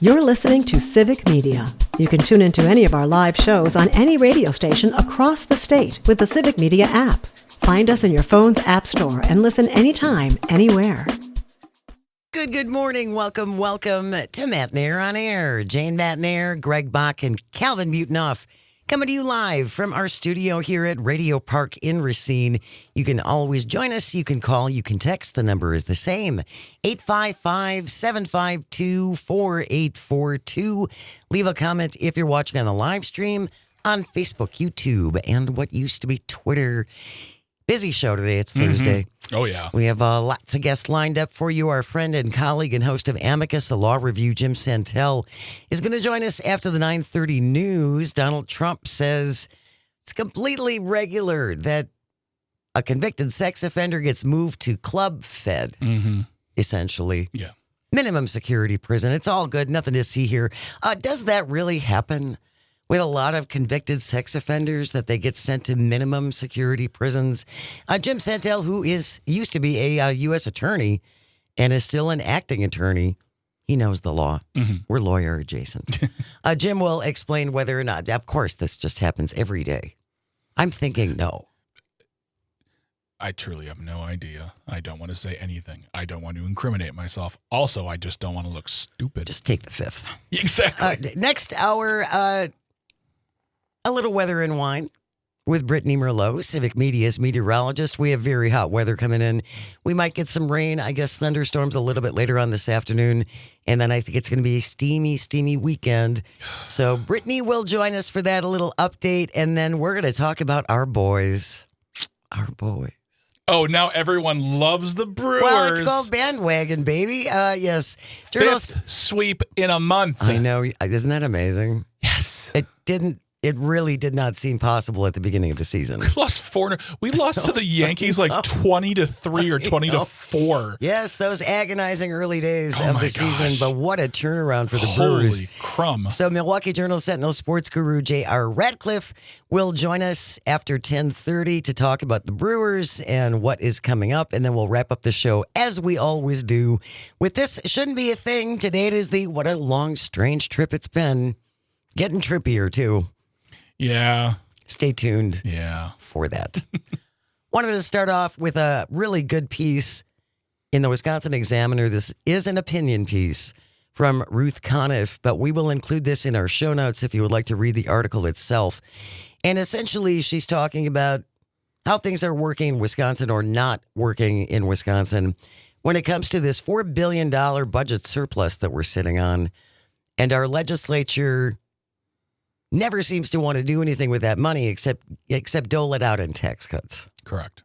You're listening to Civic Media. You can tune into any of our live shows on any radio station across the state with the Civic Media app. Find us in your phone's app store and listen anytime, anywhere. Good morning. Welcome to Matt Nair on Air. Jane Matt Nair, Greg Bach, and Calvin Butenoff coming to you live from our studio here at Radio Park in Racine. You can always join us. You can call. You can text. The number is the same, 855-752-4842. Leave a comment if you're watching on the live stream on Facebook, YouTube, and what used to be Twitter. Busy show today. It's Thursday. Oh, yeah. We have lots of guests lined up for you. Our friend and colleague and host of Amicus, a law review, Jim Santel, is going to join us after the 9:30 news. Donald Trump says it's completely regular that a convicted sex offender gets moved to club fed, essentially. Yeah. Minimum security prison. It's all good. Nothing to see here. Does that really happen with a lot of convicted sex offenders, that they get sent to minimum security prisons? Jim Santel, who used to be a U.S. attorney and is still an acting attorney, he knows the law. We're lawyer adjacent. Jim will explain whether or not, of course, this just happens every day. I'm thinking no. I truly have no idea. I don't want to say anything. I don't want to incriminate myself. Also, I just don't want to look stupid. Just take the fifth. Exactly. Next hour, a little weather and wine with Brittany Merlot, Civic Media's meteorologist. We have very hot weather coming in. We might get some rain, I guess thunderstorms a little bit later on this afternoon. And then I think it's going to be a steamy weekend. So Brittany will join us for that, a little update. And then we're going to talk about our boys. Our boys. Oh, now everyone loves the Brewers. Well, it's called bandwagon, baby. Yes. Fifth sweep in a month. I know. Isn't that amazing? Yes. It really did not seem possible at the beginning of the season. We lost to the Yankees like 20-3 or 20-4. Yes, those agonizing early days of the season, but what a turnaround for the Brewers. Holy crumb. So Milwaukee Journal-Sentinel sports guru J.R. Radcliffe will join us after 10:30 to talk about the Brewers and what is coming up, and then we'll wrap up the show as we always do with This Shouldn't Be a Thing. Today it is what a long, strange trip it's been. Getting trippier, too. Yeah. Stay tuned for that. Wanted to start off with a really good piece in the Wisconsin Examiner. This is an opinion piece from Ruth Conniff, but we will include this in our show notes if you would like to read the article itself. And essentially, she's talking about how things are working in Wisconsin or not working in Wisconsin when it comes to this $4 billion budget surplus that we're sitting on. And our legislature never seems to want to do anything with that money except dole it out in tax cuts. Correct.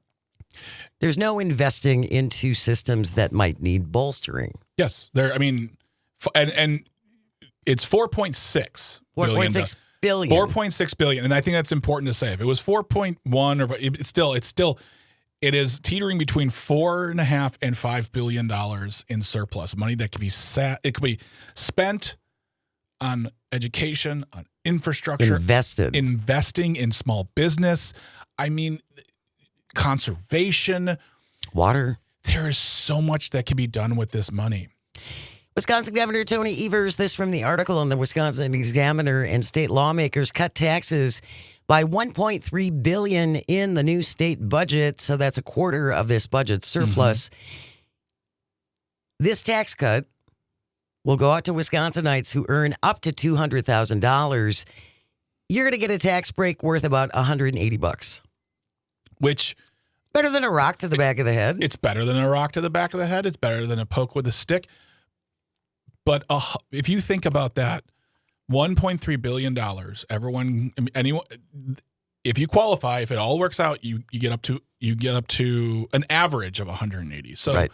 There's no investing into systems that might need bolstering. Yes. And it's 4.6 billion. 4.6 billion. 4.6 billion. And I think that's important to say. If it was 4.1 or it is teetering between $4.5 and $5 billion in surplus money that could be spent on education, on infrastructure, investing in small business. I mean, conservation, water. There is so much that can be done with this money. Wisconsin Governor Tony Evers, this from the article in the Wisconsin Examiner, and state lawmakers cut taxes by $1.3 billion in the new state budget. So that's a quarter of this budget surplus. This tax cut will go out to Wisconsinites who earn up to $200,000. You're going to get a tax break worth about $180. Which, better than a rock to the back of the head. It's better than a rock to the back of the head. It's better than a poke with a stick. But if you think about that, $1.3 billion, anyone, if you qualify, if it all works out, you get up to an average of 180. So right.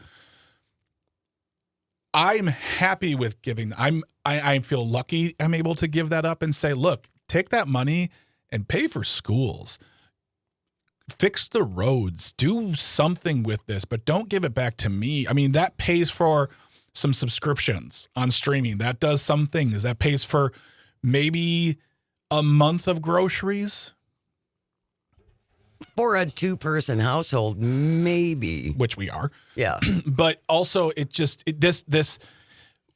I'm happy with giving. I feel lucky I'm able to give that up and say, look, take that money and pay for schools, fix the roads, do something with this, but don't give it back to me. I mean, that pays for some subscriptions on streaming. That does some things. That pays for maybe a month of groceries. For a two-person household, maybe. Which we are. Yeah. But also, this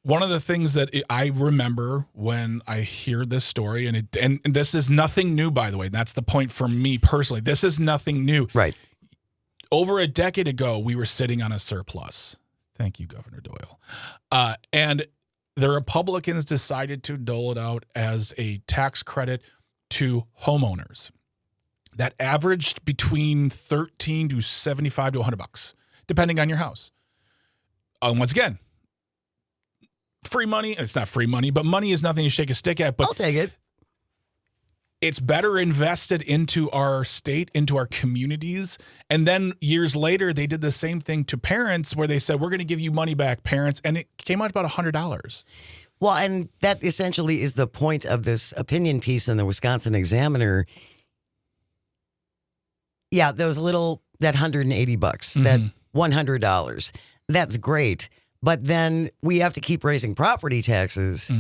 one of the things that I remember when I hear this story, and this is nothing new, by the way. That's the point for me personally. This is nothing new. Right. Over a decade ago, we were sitting on a surplus. Thank you, Governor Doyle. And the Republicans decided to dole it out as a tax credit to homeowners that averaged between $13 to $75 to $100, depending on your house. Once again, free money. It's not free money, but money is nothing to shake a stick at. But I'll take it. It's better invested into our state, into our communities. And then years later, they did the same thing to parents where they said, we're going to give you money back, parents. And it came out about $100. Well, and that essentially is the point of this opinion piece in the Wisconsin Examiner. Yeah, that $180, that $100. That's great. But then we have to keep raising property taxes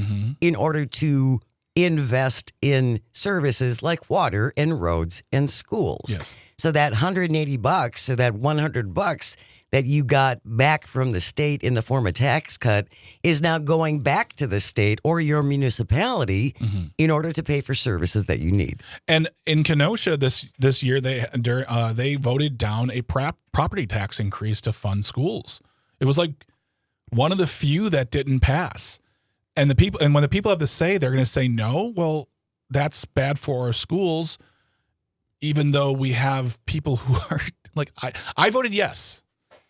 in order to invest in services like water and roads and schools. Yes. So that $180 or that $100 that you got back from the state in the form of tax cut is now going back to the state or your municipality in order to pay for services that you need. And in Kenosha this year, they voted down a property tax increase to fund schools. It was like one of the few that didn't pass. And when the people have to say, they're going to say no. Well, that's bad for our schools, even though we have people who are like, I voted yes.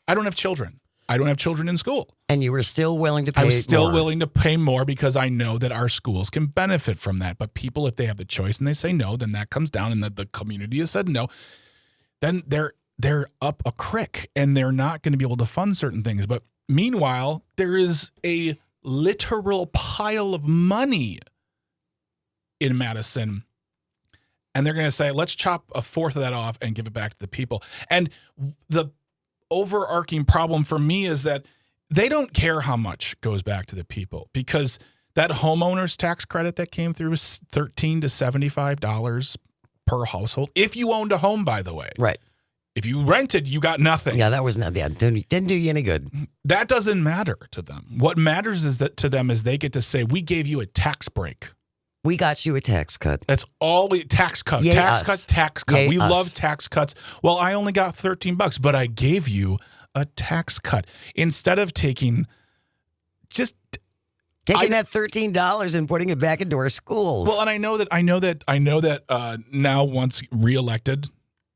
I don't have children. I don't have children in school. And you were still willing to pay more. I was still willing to pay more because I know that our schools can benefit from that. But people, if they have the choice and they say no, then that comes down and the community has said no, then they're up a creek and they're not going to be able to fund certain things. But meanwhile, there is a literal pile of money in Madison. And they're going to say, let's chop a fourth of that off and give it back to the people. And the overarching problem for me is that they don't care how much goes back to the people, because that homeowner's tax credit that came through is $13 to $75 per household. If you owned a home, by the way. Right. If you rented, you got nothing. Yeah, that was not that. Didn't do you any good. That doesn't matter to them. What matters is that to them is they get to say, we gave you a tax break. We got you a tax cut. That's all tax cut. Yay tax us. cut, tax cut. Yay we us. love tax cuts. Well, I only got $13, but I gave you a tax cut. Instead of taking that $13 and putting it back into our schools. Well, and I know that now once reelected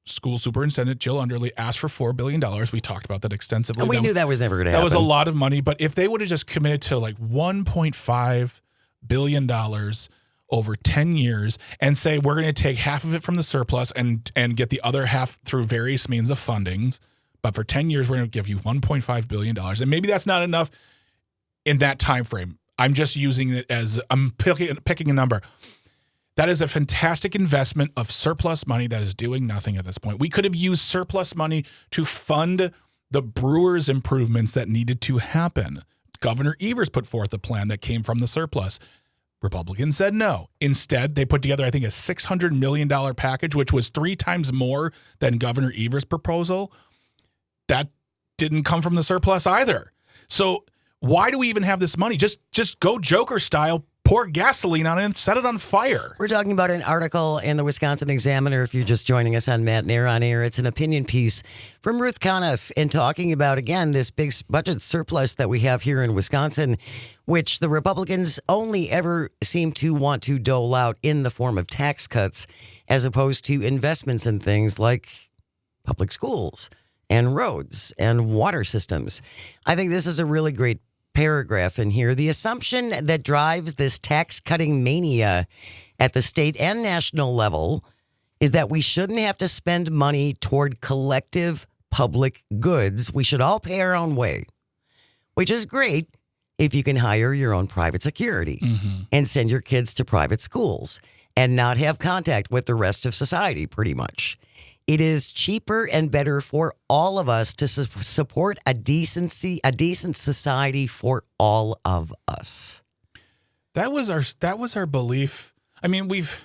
school superintendent Jill Underly asked for $4 billion. We talked about that extensively. And we knew that was never going to happen. That was a lot of money, but if they would have just committed to like $1.5 billion over 10 years and say, we're going to take half of it from the surplus and get the other half through various means of fundings, but for 10 years, we're going to give you $1.5 billion. And maybe that's not enough in that time frame. I'm just using it as I'm picking a number. That is a fantastic investment of surplus money that is doing nothing at this point. We could have used surplus money to fund the Brewers improvements that needed to happen. Governor Evers put forth a plan that came from the surplus. Republicans said no. Instead, they put together, I think, a $600 million package, which was 3 times more than Governor Evers' proposal. That didn't come from the surplus either. So why do we even have this money? Just go Joker style, pour gasoline on it and set it on fire. We're talking about an article in the Wisconsin Examiner. If you're just joining us on Matt and Air on Air, it's an opinion piece from Ruth Conniff and talking about, again, this big budget surplus that we have here in Wisconsin, which the Republicans only ever seem to want to dole out in the form of tax cuts as opposed to investments in things like public schools and roads and water systems. I think this is a really great paragraph in here. The assumption that drives this tax-cutting mania at the state and national level is that we shouldn't have to spend money toward collective public goods. We should all pay our own way, which is great if you can hire your own private security and send your kids to private schools and not have contact with the rest of society, pretty much. It is cheaper and better for all of us to support a decent society for all of us. That was our belief. I mean, we've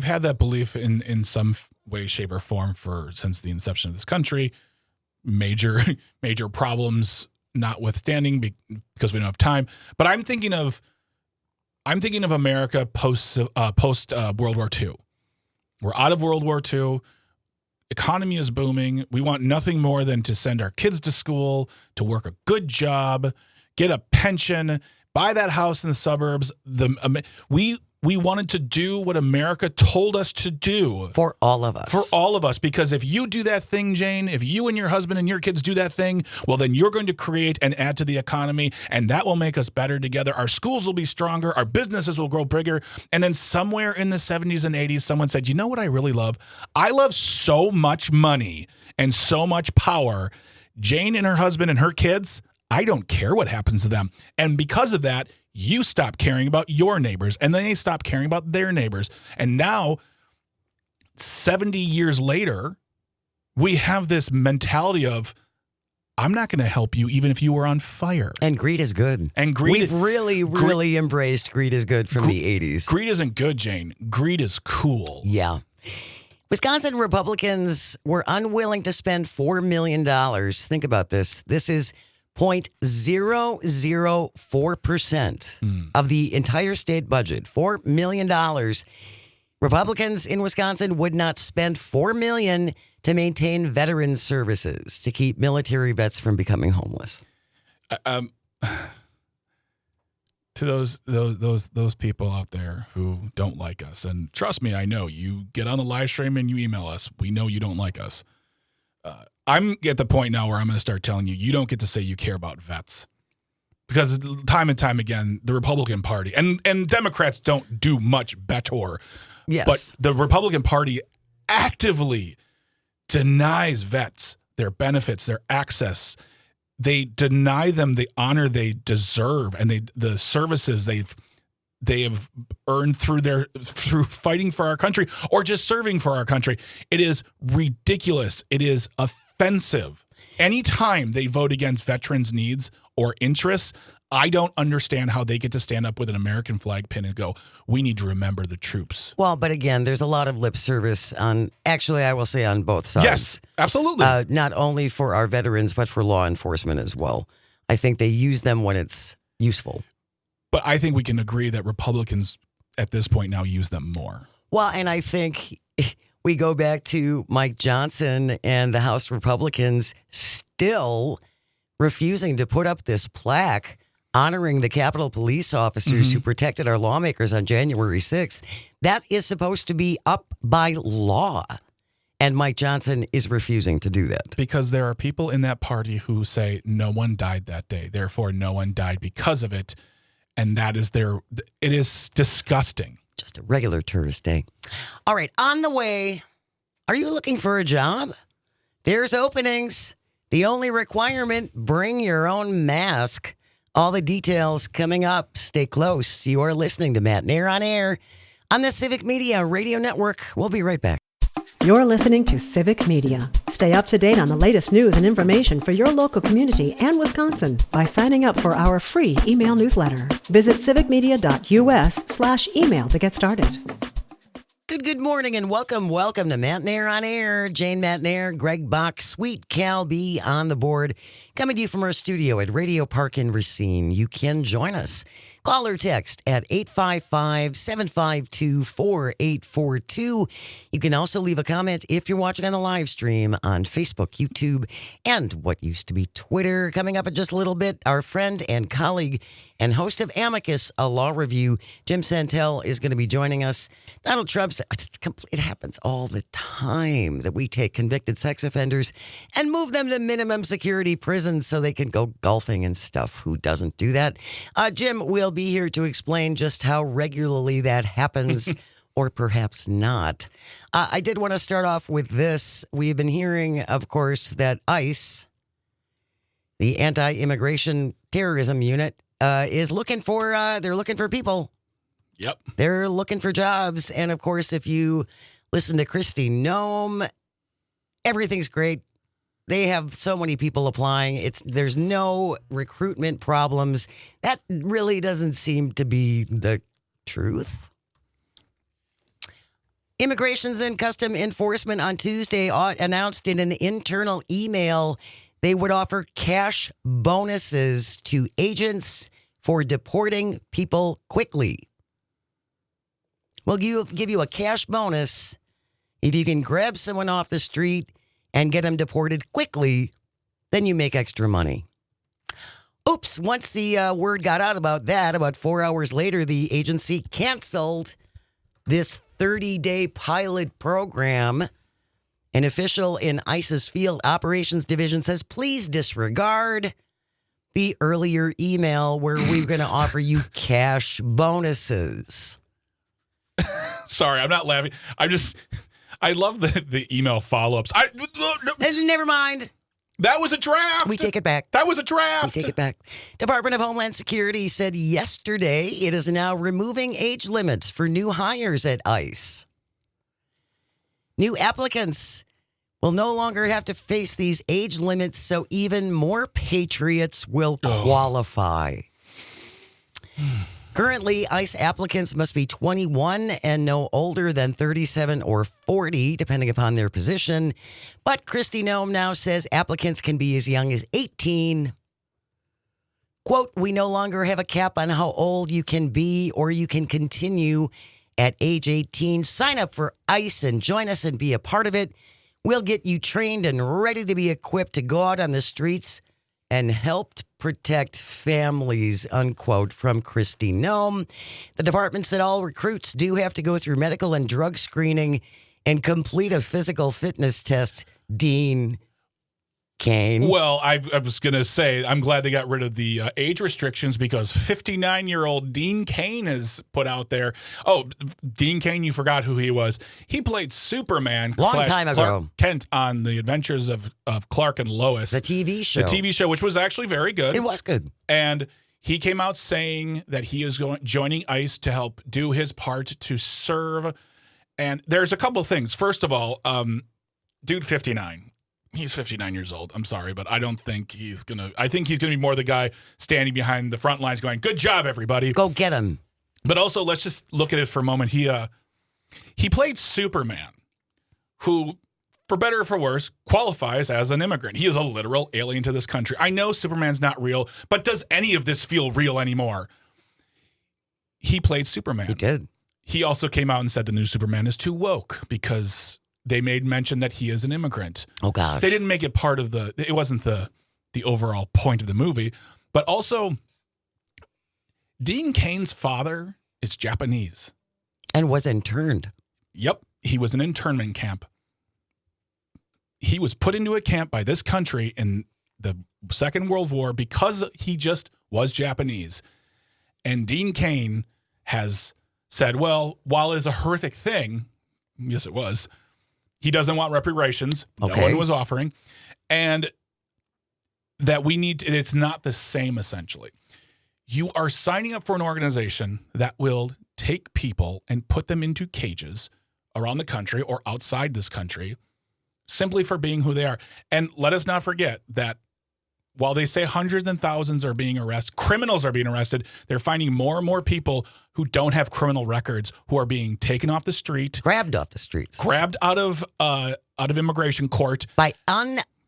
had that belief in some way, shape, or form since the inception of this country. Major problems notwithstanding, because we don't have time. But I'm thinking of America post World War II. We're out of World War II. Economy is booming. We want nothing more than to send our kids to school, to work a good job, get a pension, buy that house in the suburbs. We wanted to do what America told us to do. For all of us. For all of us. Because if you do that thing, Jane, if you and your husband and your kids do that thing, well, then you're going to create and add to the economy, and that will make us better together. Our schools will be stronger. Our businesses will grow bigger. And then somewhere in the 70s and 80s, someone said, you know what I really love? I love so much money and so much power. Jane and her husband and her kids, I don't care what happens to them. And because of that, you stop caring about your neighbors, and then they stop caring about their neighbors. And now, 70 years later, we have this mentality of, I'm not going to help you even if you were on fire. And greed is good. And we've really embraced greed is good from the 80s. Greed isn't good, Jane. Greed is cool. Yeah. Wisconsin Republicans were unwilling to spend $4 million. Think about this. This is 0.004% of the entire state budget. $4 million. Republicans in Wisconsin would not spend $4 million to maintain veteran services, to keep military vets from becoming homeless. To those people out there who don't like us, and trust me, I know, you get on the live stream and you email us. We know you don't like us. I'm at the point now where I'm going to start telling you, you don't get to say you care about vets. Because time and time again, the Republican Party, and Democrats don't do much better. Yes. But the Republican Party actively denies vets their benefits, their access. They deny them the honor they deserve and the services they have earned through fighting for our country or just serving for our country. It is ridiculous. It is offensive. Anytime they vote against veterans' needs or interests, I don't understand how they get to stand up with an American flag pin and go, we need to remember the troops. Well, but again, there's a lot of lip service on both sides. Yes, absolutely. Not only for our veterans, but for law enforcement as well. I think they use them when it's useful. But I think we can agree that Republicans at this point now use them more. Well, and I think we go back to Mike Johnson and the House Republicans still refusing to put up this plaque honoring the Capitol police officers who protected our lawmakers on January 6th. That is supposed to be up by law. And Mike Johnson is refusing to do that. Because there are people in that party who say no one died that day. Therefore, no one died because of it. And that is it is disgusting. Just a regular tourist day. All right, on the way, are you looking for a job? There's openings. The only requirement, bring your own mask. All the details coming up. Stay close. You are listening to Matt Nair on Air on the Civic Media Radio Network. We'll be right back. You're listening to Civic Media. Stay up to date on the latest news and information for your local community and Wisconsin by signing up for our free email newsletter. Visit civicmedia.us/email to get started. Good morning and welcome to Matt Nair on Air. Jane Matt Nair, Greg Bach, Sweet Cal B on the board. Coming to you from our studio at Radio Park in Racine. You can join us. Call or text at 855-752-4842. You can also leave a comment if you're watching on the live stream on Facebook, YouTube, and what used to be Twitter. Coming up in just a little bit, our friend and colleague and host of Amicus, a law review, Jim Santel, is going to be joining us. Donald Trump's, it happens all the time that we take convicted sex offenders and move them to minimum security prisons so they can go golfing and stuff. Who doesn't do that? Jim will be here to explain just how regularly that happens or perhaps not. I did want to start off with this. We've been hearing, of course, that ICE, the Anti-Immigration Terrorism Unit, is looking for, they're looking for people. Yep. They're looking for jobs. And of course, if you listen to Kristi Noem, everything's great. They have so many people applying. There's no recruitment problems. That really doesn't seem to be the truth. Immigrations and Custom Enforcement on Tuesday announced in an internal email they would offer cash bonuses to agents for deporting people quickly. We'll give you a cash bonus if you can grab someone off the street and get them deported quickly, then you make extra money. Oops, once the word got out about that, about 4 hours later, the agency canceled this 30-day pilot program. An official in ICE's Field Operations Division says, please disregard the earlier email where we were going to offer you cash bonuses. Sorry, I'm not laughing. I love the email follow-ups. Never mind. That was a draft. We take it back. That was a draft. We take it back. Department of Homeland Security said yesterday it is now removing age limits for new hires at ICE. New applicants will no longer have to face these age limits, so even more patriots will qualify. Currently, ICE applicants must be 21 and no older than 37 or 40, depending upon their position. But Kristi Noem now says applicants can be as young as 18. Quote, we no longer have a cap on how old you can be, or you can continue at age 18. Sign up for ICE and join us and be a part of it. We'll get you trained and ready to be equipped to go out on the streets and helped protect families, unquote, from Kristi Noem. The department said all recruits do have to go through medical and drug screening and complete a physical fitness test. Dean Cain. Well, I was going to say, I'm glad they got rid of the age restrictions, because 59-year-old Dean Cain has put out there. Oh, Dean Cain, you forgot who he was. He played Superman. Long time ago. Clark Kent on The Adventures of Clark and Lois. The TV show. The TV show, which was actually very good. It was good. And he came out saying that he is joining ICE to help do his part to serve. And there's a couple of things. First of all, dude 59. He's 59 years old. I'm sorry, but I don't think he's going to... I think he's going to be more the guy standing behind the front lines going, good job, everybody. Go get him. But also, let's just look at it for a moment. He played Superman, who, for better or for worse, qualifies as an immigrant. He is a literal alien to this country. I know Superman's not real, but does any of this feel real anymore? He played Superman. He did. He also came out and said the new Superman is too woke because they made mention that he is an immigrant. Oh, gosh. They didn't make it part of it wasn't the overall point of the movie. But also, Dean Cain's father is Japanese. And was interned. Yep. He was in an internment camp. He was put into a camp by this country in the Second World War because he just was Japanese. And Dean Cain has said, well, while it is a horrific thing, yes, it was, he doesn't want reparations. Okay. No one was offering. And that it's not the same, essentially. You are signing up for an organization that will take people and put them into cages around the country or outside this country simply for being who they are. And let us not forget that while they say hundreds and thousands are being arrested, criminals are being arrested, they're finding more and more people who don't have criminal records who are being taken off the street. Grabbed off the streets. Grabbed out of immigration court. By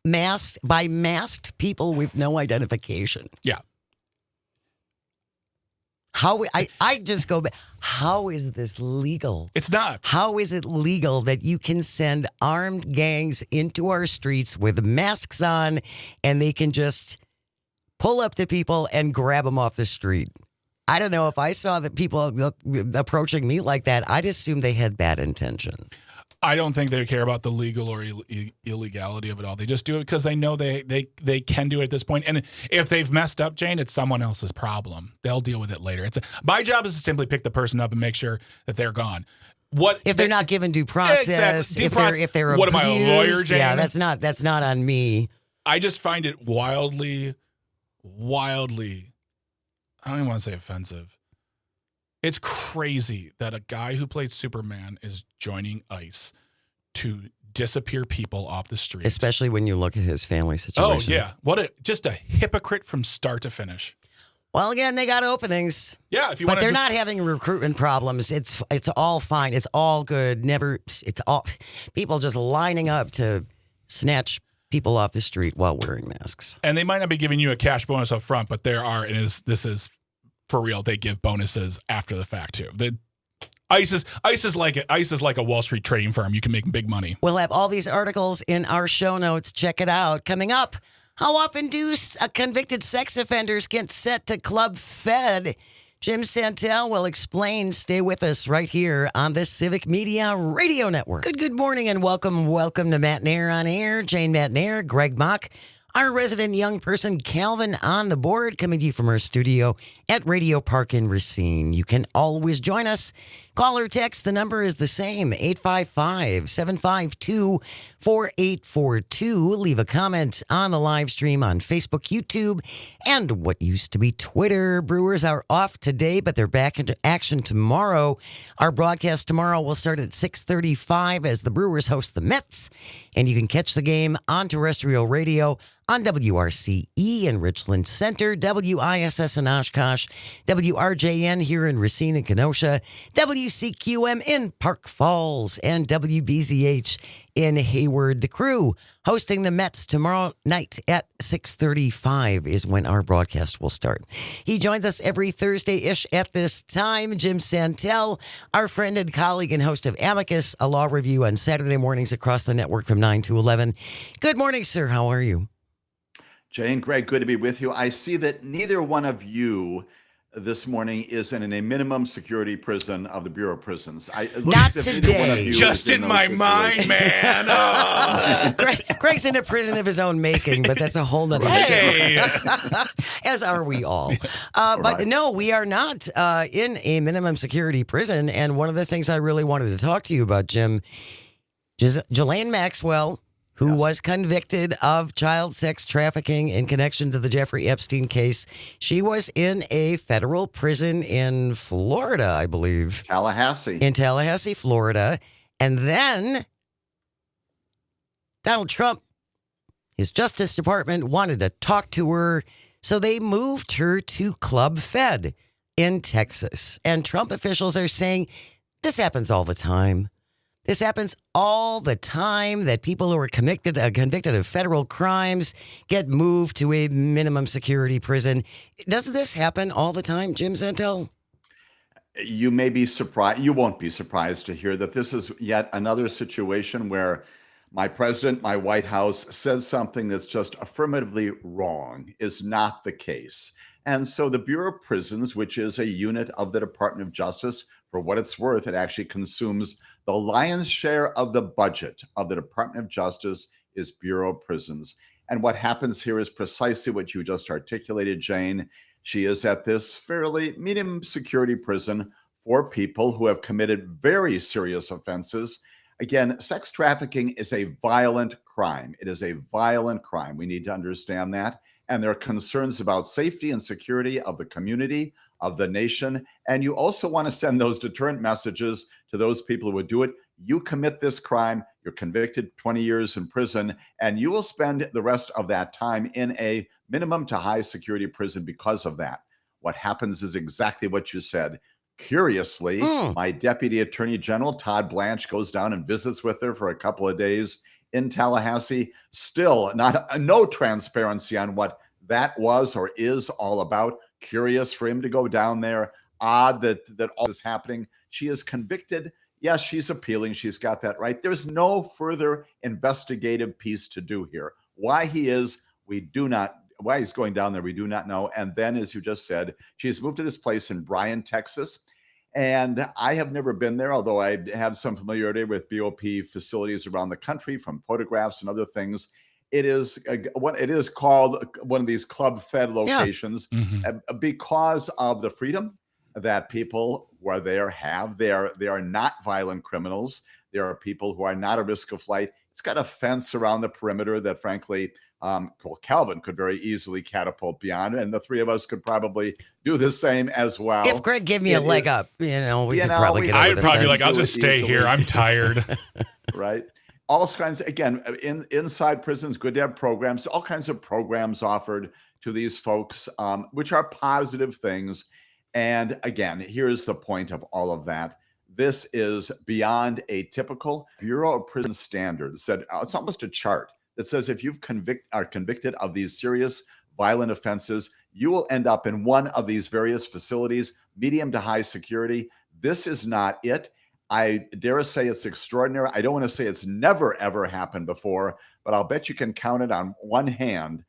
masked people with no identification. Yeah. I just go back. How is this legal? It's not. How is it legal that you can send armed gangs into our streets with masks on and they can just pull up to people and grab them off the street? I don't know. If I saw that people approaching me like that, I'd assume they had bad intention. I don't think they care about the legal or illegality of it all. They just do it because they know they can do it at this point. And if they've messed up, Jane, it's someone else's problem. They'll deal with it later. My job is to simply pick the person up and make sure that they're gone. If they're not given due process, exactly. if they're what abused, am I, a lawyer, Jane? Yeah, that's not on me. I just find it wildly, I don't even want to say offensive. It's crazy that a guy who played Superman is joining ICE to disappear people off the streets. Especially when you look at his family situation. Oh, yeah. Just a hypocrite from start to finish. Well, again, they got openings. Yeah, if you but want they're not having recruitment problems. It's all fine. It's all good. It's all people just lining up to snatch people off the street while wearing masks. And they might not be giving you a cash bonus up front, but there are, and this is for real, they give bonuses after the fact too. ICE is like a Wall Street trading firm. You can make big money. We'll have all these articles in our show notes. Check it out. Coming up, how often do convicted sex offenders get sent to Club Fed? Jim Santel will explain. Stay with us right here on the Civic Media Radio Network. Good morning and welcome to Matt Nair on Air. Jane Matt Nair, Greg Mock, our resident young person, Calvin, on the board, coming to you from our studio at Radio Park in Racine. You can always join us. Call or text. The number is the same, 855-752-4842. Leave a comment on the live stream on Facebook, YouTube, and what used to be Twitter. Brewers are off today, but they're back into action tomorrow. Our broadcast tomorrow will start at 6:35 as the Brewers host the Mets, and you can catch the game on terrestrial radio on WRCE in Richland Center, WISS in Oshkosh, WRJN here in Racine and Kenosha, WCQM in Park Falls, and WBZH in Hayward. The Crew hosting the Mets tomorrow night at 6:35 is when our broadcast will start. He joins us every Thursday-ish at this time. Jim Santel, our friend and colleague and host of Amicus, a law review on Saturday mornings across the network from 9 to 11. Good morning, sir. How are you? Jane, Greg, good to be with you. I see that neither one of you this morning is in a minimum security prison of the Bureau of Prisons. Not today. Just in my mind, man. Oh. Greg's in a prison of his own making, but that's a whole nother show. As are we all. But no, we are not in a minimum security prison. And one of the things I really wanted to talk to you about, Jim, Ghislaine Maxwell, who was convicted of child sex trafficking in connection to the Jeffrey Epstein case. She was in a federal prison in Florida, I believe. Tallahassee. In Tallahassee, Florida. And then Donald Trump, his Justice Department, wanted to talk to her, so they moved her to Club Fed in Texas. And Trump officials are saying, this happens all the time. This happens all the time, that people who are convicted of federal crimes get moved to a minimum security prison. Does this happen all the time, Jim Santel? You may be surprised. You won't be surprised to hear that this is yet another situation where my president, my White House, says something that's just affirmatively wrong is not the case. And so the Bureau of Prisons, which is a unit of the Department of Justice, for what it's worth, it actually consumes the lion's share of the budget of the Department of Justice is Bureau of Prisons. And what happens here is precisely what you just articulated, Jane. She is at this fairly medium security prison for people who have committed very serious offenses. Again, sex trafficking is a violent crime. It is a violent crime. We need to understand that. And there are concerns about safety and security of the community, of the nation. And you also want to send those deterrent messages to those people who would do it. You commit this crime, you're convicted, 20 years in prison, and you will spend the rest of that time in a minimum to high security prison because of that. What happens is exactly what you said. Curiously, my Deputy Attorney General, Todd Blanche, goes down and visits with her for a couple of days in Tallahassee. Still no transparency on what that was or is all about. Curious for him to go down there. Odd that all this is happening. She is convicted. Yes, she's appealing. She's got that right. There's no further investigative piece to do here. Why he's going down there, we do not know. And then, as you just said, she's moved to this place in Bryan, Texas. And I have never been there, although I have some familiarity with BOP facilities around the country from photographs and other things. It is called one of these Club Fed locations because of the freedom that people who are there have. They are not violent criminals. There are people who are not at risk of flight. It's got a fence around the perimeter that, frankly, Calvin could very easily catapult beyond, and the three of us could probably do the same as well. If Greg gave me a leg up, we could probably get over I'd the probably be fence. like, I'll just stay here. I'm tired. Right. All kinds, again, inside prisons, good to have programs, all kinds of programs offered to these folks, which are positive things. And again, here's the point of all of that. This is beyond a typical Bureau of Prison standards. It's almost a chart that says if you are convicted of these serious violent offenses, you will end up in one of these various facilities, medium to high security. This is not it. I dare say it's extraordinary. I don't want to say it's never, ever happened before, but I'll bet you can count it on one hand,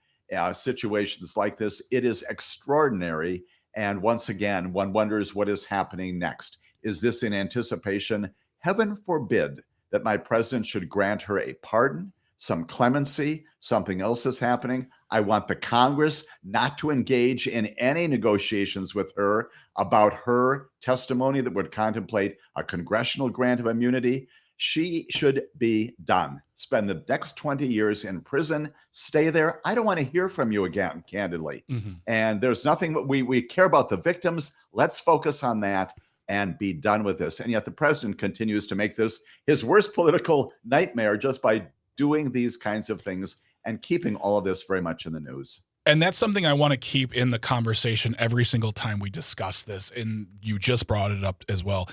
situations like this. It is extraordinary. And once again, one wonders what is happening next. Is this in anticipation? Heaven forbid that my president should grant her a pardon, some clemency, something else is happening. I want the Congress not to engage in any negotiations with her about her testimony that would contemplate a congressional grant of immunity. She should be done. Spend the next 20 years in prison, stay there. I don't want to hear from you again, candidly. And there's nothing, we care about the victims. Let's focus on that and be done with this. And yet the president continues to make this his worst political nightmare just by doing these kinds of things and keeping all of this very much in the news. And that's something I want to keep in the conversation every single time we discuss this. And you just brought it up as well.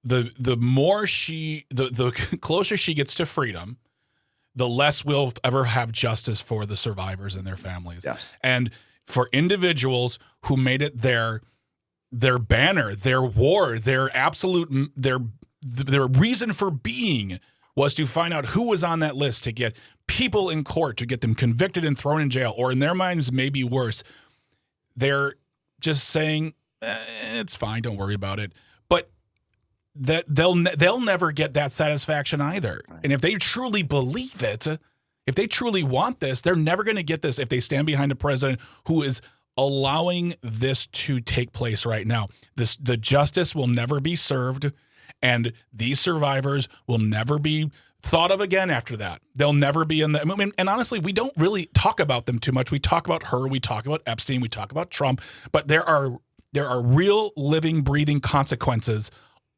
The more the closer she gets to freedom, the less we'll ever have justice for the survivors and their families. Yes. And for individuals who made it their banner, their war, their reason for being was to find out who was on that list, to get people in court, to get them convicted and thrown in jail, or in their minds, maybe worse. They're just saying, it's fine, don't worry about it. But that they'll never get that satisfaction either. Right. And if they truly believe it, if they truly want this, they're never going to get this if they stand behind a president who is allowing this to take place right now. The justice will never be served, and these survivors will never be thought of again after that. They'll never be in the, I mean, and honestly, we don't really talk about them too much. We talk about her, we talk about Epstein, we talk about Trump, but there are real living, breathing consequences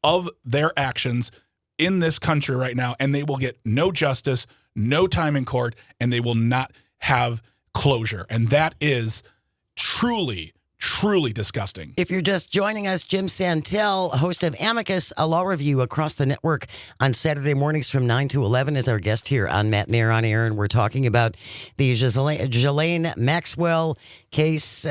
of their actions in this country right now, and they will get no justice, no time in court, and they will not have closure. And that is truly disgusting. If you're just joining us, Jim Santel, host of Amicus, a law review across the network on Saturday mornings from 9 to 11, is our guest here on Matt Nair on Air, and we're talking about the Ghislaine Maxwell case.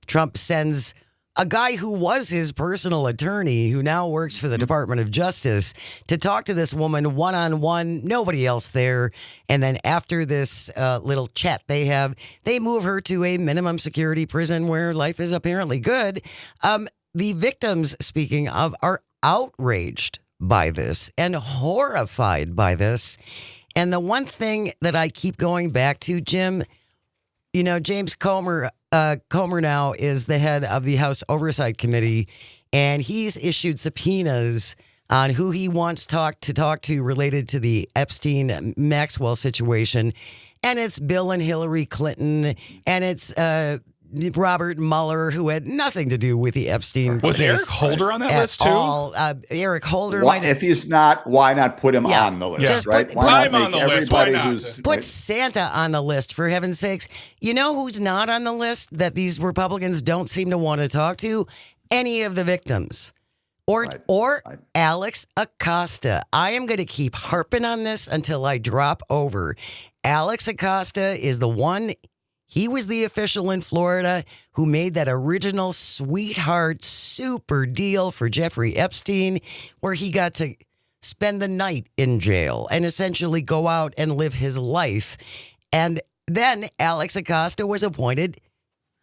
Trump sends a guy who was his personal attorney, who now works for the Department of Justice, to talk to this woman one-on-one, nobody else there. And then after this little chat they move her to a minimum security prison where life is apparently good. The victims, speaking of, are outraged by this and horrified by this. And the one thing that I keep going back to, Jim, you know, James Comer now is the head of the House Oversight Committee, and he's issued subpoenas on who he wants to talk to related to the Epstein-Maxwell situation. And it's Bill and Hillary Clinton, and it's Robert Mueller, who had nothing to do with the Epstein Was case Eric Holder on that list too? Eric Holder. If he's not, why not put him on the list, Just right? put Why him not on make the list? Why everybody not? who's... Put Santa on the list, for heaven's sakes. You know who's not on the list that these Republicans don't seem to want to talk to? Any of the victims. Or Alex Acosta. I am going to keep harping on this until I drop over. Alex Acosta is the one. He was the official in Florida who made that original sweetheart super deal for Jeffrey Epstein, where he got to spend the night in jail and essentially go out and live his life. And then Alex Acosta was appointed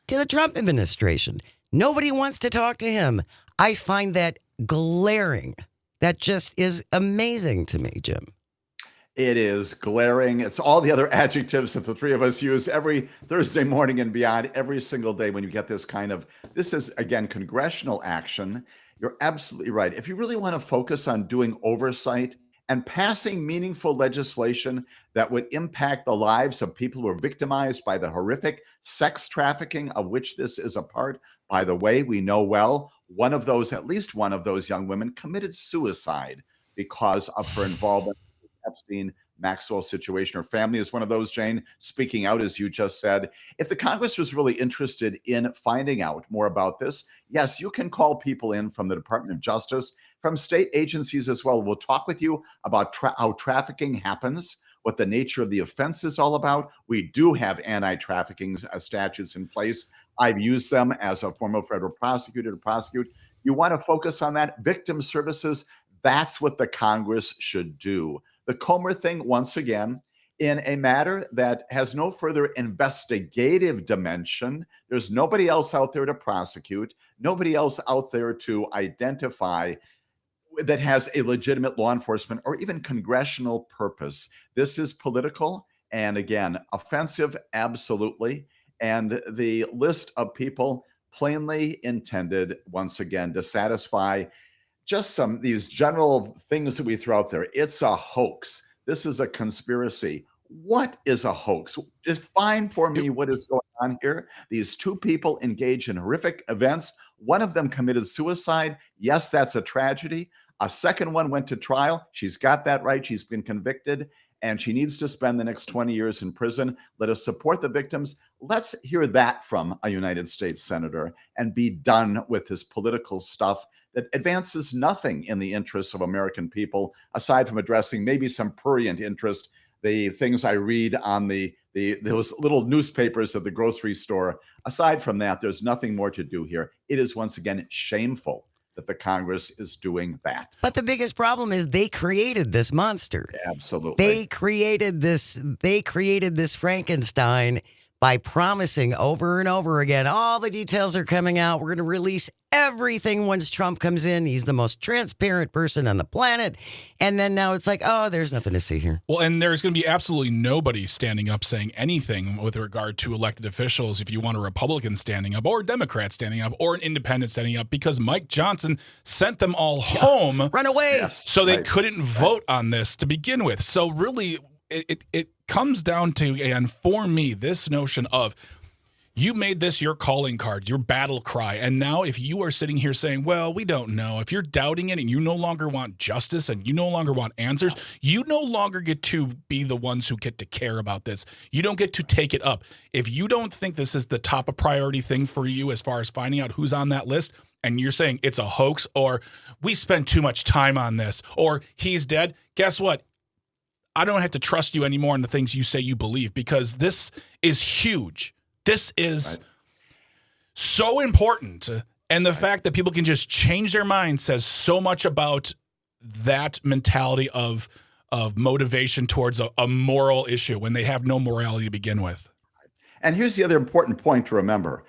to the Trump administration. Nobody wants to talk to him. I find that glaring. That just is amazing to me, Jim. It is glaring. It's all the other adjectives that the three of us use every Thursday morning and beyond, every single day when you get this this is, again, congressional action. You're absolutely right. If you really want to focus on doing oversight and passing meaningful legislation that would impact the lives of people who are victimized by the horrific sex trafficking of which this is a part. By the way, we know well, at least one of those young women committed suicide because of her involvement in the Epstein-Maxwell situation. Her family is one of those, Jane, speaking out, as you just said. If the Congress was really interested in finding out more about this, yes, you can call people in from the Department of Justice, from state agencies as well. We'll talk with you about how trafficking happens. what the nature of the offense is all about. We do have anti-trafficking statutes in place. I've used them as a former federal prosecutor to prosecute. You want to focus on that. Victim services, that's what the Congress should do. The Comer thing, once again, in a matter that has no further investigative dimension. There's nobody else out there to prosecute, nobody else out there to identify that has a legitimate law enforcement or even congressional purpose. This is political and, again, offensive, absolutely. And the list of people plainly intended, once again, to satisfy just these general things that we throw out there. It's a hoax. This is a conspiracy. What is a hoax? Define for me what is going on here. These two people engage in horrific events. One of them committed suicide. Yes, that's a tragedy. A second one went to trial. She's got that right. She's been convicted, and she needs to spend the next 20 years in prison. Let us support the victims. Let's hear that from a United States senator and be done with this political stuff that advances nothing in the interests of American people, aside from addressing maybe some prurient interest, the things I read on those little newspapers at the grocery store. Aside from that, there's nothing more to do here. It is, once again, shameful that the Congress is doing that. But the biggest problem is they created this monster. Absolutely. They created this Frankenstein by promising over and over again, all the details are coming out. We're going to release everything once Trump comes in. He's the most transparent person on the planet. And then now it's like, oh, there's nothing to see here. Well, and there's going to be absolutely nobody standing up saying anything with regard to elected officials if you want a Republican standing up or a Democrat standing up or an independent standing up, because Mike Johnson sent them all home. Run away. Yes, so they couldn't vote on this to begin with. So really, it comes down to, and for me, this notion of you made this your calling card, your battle cry. And now if you are sitting here saying, well, we don't know, if you're doubting it and you no longer want justice and you no longer want answers, you no longer get to be the ones who get to care about this. You don't get to take it up. If you don't think this is the top of priority thing for you as far as finding out who's on that list, and you're saying it's a hoax, or we spent too much time on this, or he's dead, guess what? I don't have to trust you anymore in the things you say you believe, because this is huge. This is so important. And the fact that people can just change their mind says so much about that mentality of motivation towards a moral issue when they have no morality to begin with. And here's the other important point to remember.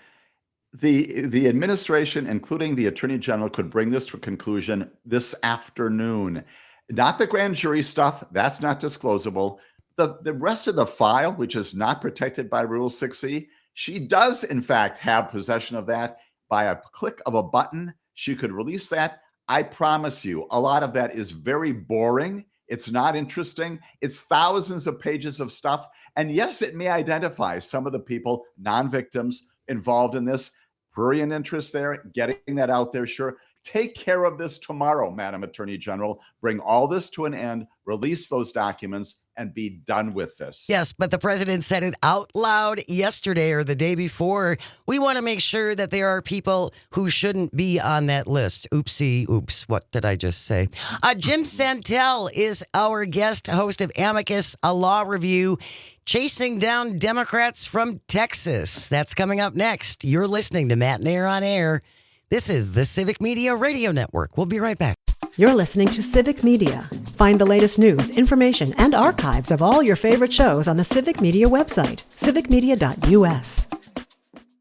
The administration, including the Attorney General, could bring this to a conclusion this afternoon. Not the grand jury stuff. That's not disclosable. The rest of the file, which is not protected by Rule 6E, she does, in fact, have possession of that. By a click of a button, she could release that. I promise you, a lot of that is very boring. It's not interesting. It's thousands of pages of stuff. And yes, it may identify some of the people, non-victims, involved in this. Prurient interest there, getting that out there, sure. Take care of this tomorrow, Madam Attorney General. Bring all this to an end, release those documents, and be done with this. Yes, but the president said it out loud yesterday or the day before. We want to make sure that there are people who shouldn't be on that list. Oopsie, oops, what did I just say? Jim Santel is our guest host of Amicus, a law review, chasing down Democrats from Texas. That's coming up next. You're listening to Matt Nair on Air. This is the Civic Media Radio Network. We'll be right back. You're listening to Civic Media. Find the latest news, information, and archives of all your favorite shows on the Civic Media website, civicmedia.us.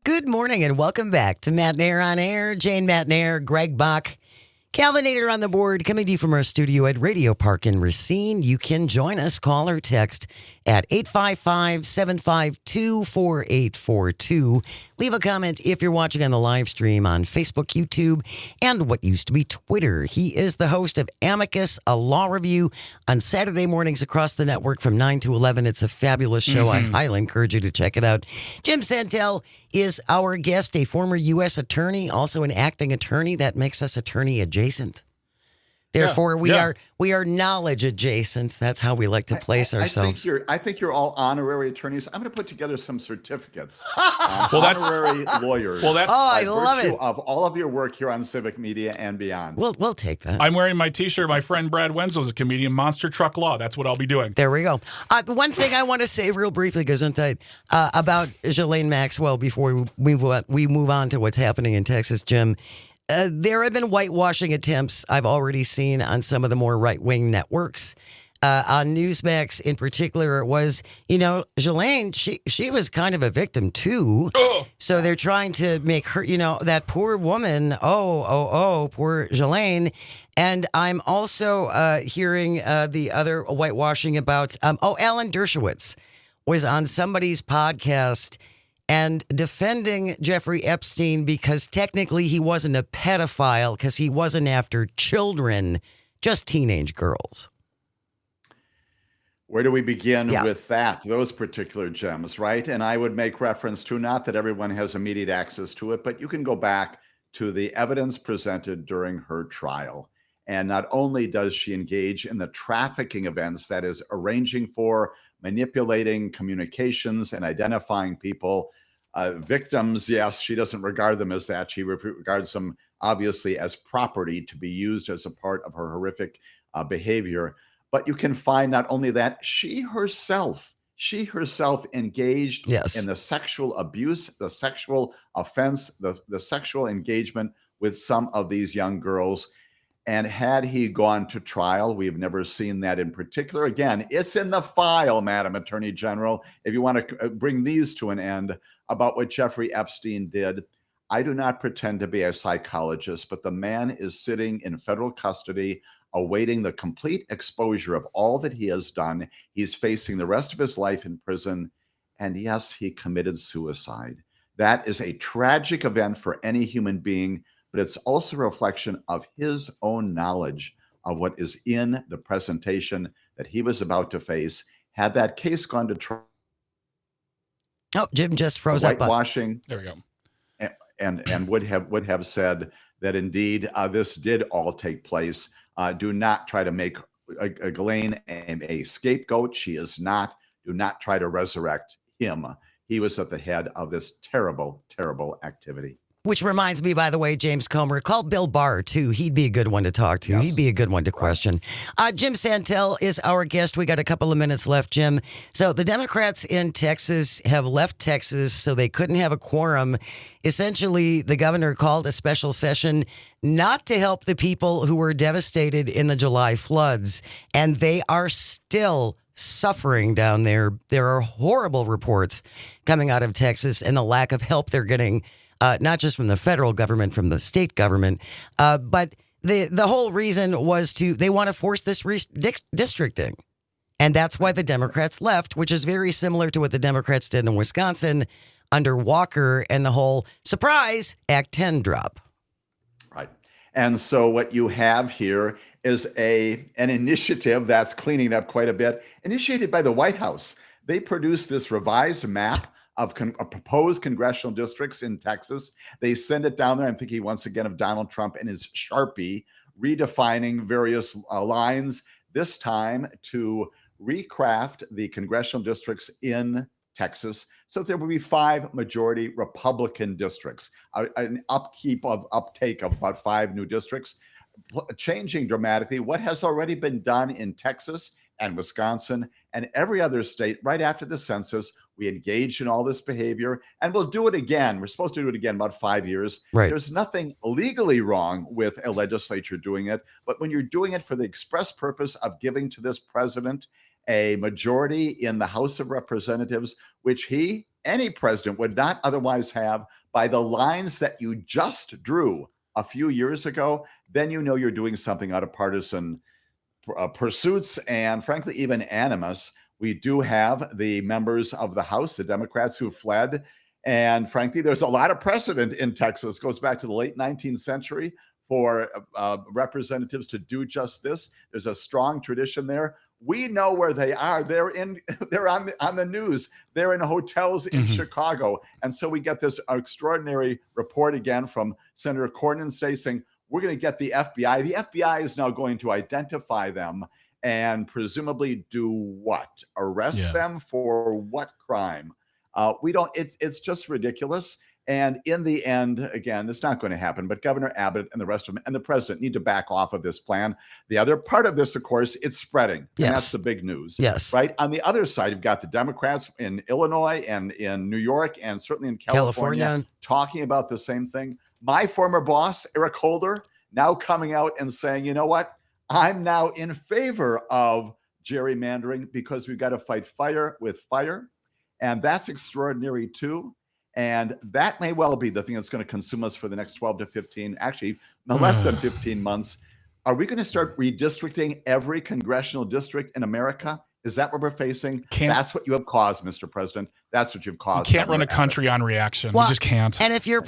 Good morning and welcome back to Matt Nair on Air. Jane Matt Nair, Greg Bach, Calvinator on the board, coming to you from our studio at Radio Park in Racine. You can join us, call or text at 855-752-4842. Leave a comment if you're watching on the live stream on Facebook, YouTube, and what used to be Twitter. He is the host of Amicus, a law review on Saturday mornings across the network from 9 to 11. It's a fabulous show. I highly encourage you to check it out. Jim Santel is our guest, a former U.S. attorney, also an acting attorney. That makes us attorney adjacent. Therefore, we are knowledge adjacent. That's how we like to place ourselves. I think you're all honorary attorneys. I'm going to put together some certificates. Honorary lawyers. Well, that's I love it. Of all of your work here on Civic Media and beyond. We'll take that. I'm wearing my T-shirt. My friend Brad Wenzel is a comedian. Monster Truck Law. That's what I'll be doing. There we go. The one thing I want to say real briefly, Gesundheit, about Ghislaine Maxwell before we move on to what's happening in Texas, Jim. There have been whitewashing attempts I've already seen on some of the more right-wing networks. On Newsmax in particular, it was, Ghislaine, she was kind of a victim too. Oh. So they're trying to make her, that poor woman, poor Ghislaine. And I'm also hearing the other whitewashing about, Alan Dershowitz was on somebody's podcast and defending Jeffrey Epstein because technically he wasn't a pedophile because he wasn't after children, just teenage girls. Where do we begin with that? Those particular gems, right? And I would make reference to, not that everyone has immediate access to it, but you can go back to the evidence presented during her trial. And not only does she engage in the trafficking events, that is arranging for, manipulating communications and identifying people, victims, yes, she doesn't regard them as that. She regards them obviously as property to be used as a part of her horrific behavior. But you can find not only that, she herself engaged in the sexual abuse, the sexual offense, the sexual engagement with some of these young girls. And had he gone to trial, we've never seen that in particular. Again, it's in the file, Madam Attorney General, if you want to bring these to an end about what Jeffrey Epstein did. I do not pretend to be a psychologist, but the man is sitting in federal custody, awaiting the complete exposure of all that he has done. He's facing the rest of his life in prison. And yes, he committed suicide. That is a tragic event for any human being, but it's also a reflection of his own knowledge of what is in the presentation that he was about to face. Had that case gone to trial, Jim just froze up. Whitewashing. There we go. And would have said that indeed this did all take place. Do not try to make Ghislaine a scapegoat. She is not. Do not try to resurrect him. He was at the head of this terrible, terrible activity. Which reminds me, by the way, James Comer, call Bill Barr, too. He'd be a good one to talk to. Yes. He'd be a good one to question. Jim Santel is our guest. We got a couple of minutes left, Jim. So the Democrats in Texas have left Texas so they couldn't have a quorum. Essentially, the governor called a special session not to help the people who were devastated in the July floods. And they are still suffering down there. There are horrible reports coming out of Texas and the lack of help they're getting. Not just from the federal government, from the state government, but the whole reason was they want to force this redistricting. And that's why the Democrats left, which is very similar to what the Democrats did in Wisconsin under Walker and the whole surprise Act 10 drop. Right. And so what you have here is an initiative that's cleaning up quite a bit, initiated by the White House. They produced this revised map of proposed congressional districts in Texas. They send it down there. I'm thinking once again of Donald Trump and his Sharpie, redefining various lines, this time to recraft the congressional districts in Texas so that there will be 5 majority Republican districts, an uptake of about 5 new districts, changing dramatically what has already been done in Texas and Wisconsin and every other state. Right after the census, we engaged in all this behavior, and we'll do it again. We're supposed to do it again in about 5 years. Right. There's nothing legally wrong with a legislature doing it, but when you're doing it for the express purpose of giving to this president a majority in the House of Representatives, which any president would not otherwise have by the lines that you just drew a few years ago, then you know you're doing something out of partisan pursuits and frankly even animus. We do have the members of the House, the Democrats who fled, and frankly there's a lot of precedent in Texas. It goes back to the late 19th century for representatives to do just this. There's a strong tradition there. We know where they are. They're on the news. They're in hotels in Chicago, and so we get this extraordinary report again from Senator Cornyn saying, we're going to get the FBI. The FBI is now going to identify them and presumably do what? Arrest them for what crime? It's just ridiculous. And in the end, again, it's not going to happen, but Governor Abbott and the rest of them and the president need to back off of this plan. The other part of this, of course, it's spreading. Yes. And that's the big news. Yes. Right. On the other side, you've got the Democrats in Illinois and in New York and certainly in California talking about the same thing. My former boss, Eric Holder, now coming out and saying, you know what? I'm now in favor of gerrymandering because we've got to fight fire with fire. And that's extraordinary, too. And that may well be the thing that's going to consume us for the next 12 to 15, actually, no less than 15 months. Are we going to start redistricting every congressional district in America? Is that what we're facing? That's what you have caused, Mr. President. That's what you've caused. You can't run a country on reaction. You just can't. And if your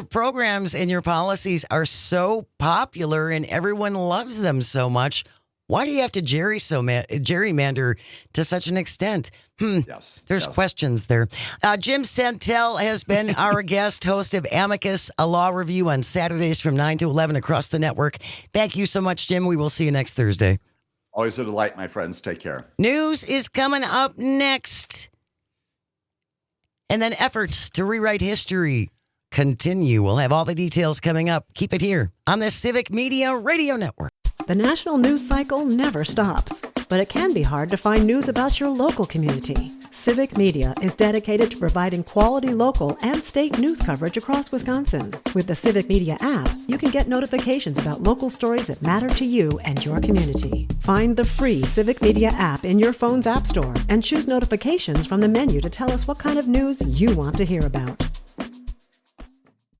programs and your policies are so popular and everyone loves them so much, why do you have to gerrymander to such an extent? There's questions there. Jim Santel has been our guest, host of Amicus, a law review on Saturdays from 9 to 11 across the network. Thank you so much, Jim. We will see you next Thursday. Always a delight, my friends. Take care. News is coming up next. And then efforts to rewrite history continue. We'll have all the details coming up. Keep it here on the Civic Media Radio Network. The national news cycle never stops, but it can be hard to find news about your local community. Civic Media is dedicated to providing quality local and state news coverage across Wisconsin. With the Civic Media app, you can get notifications about local stories that matter to you and your community. Find the free Civic Media app in your phone's app store and choose notifications from the menu to tell us what kind of news you want to hear about.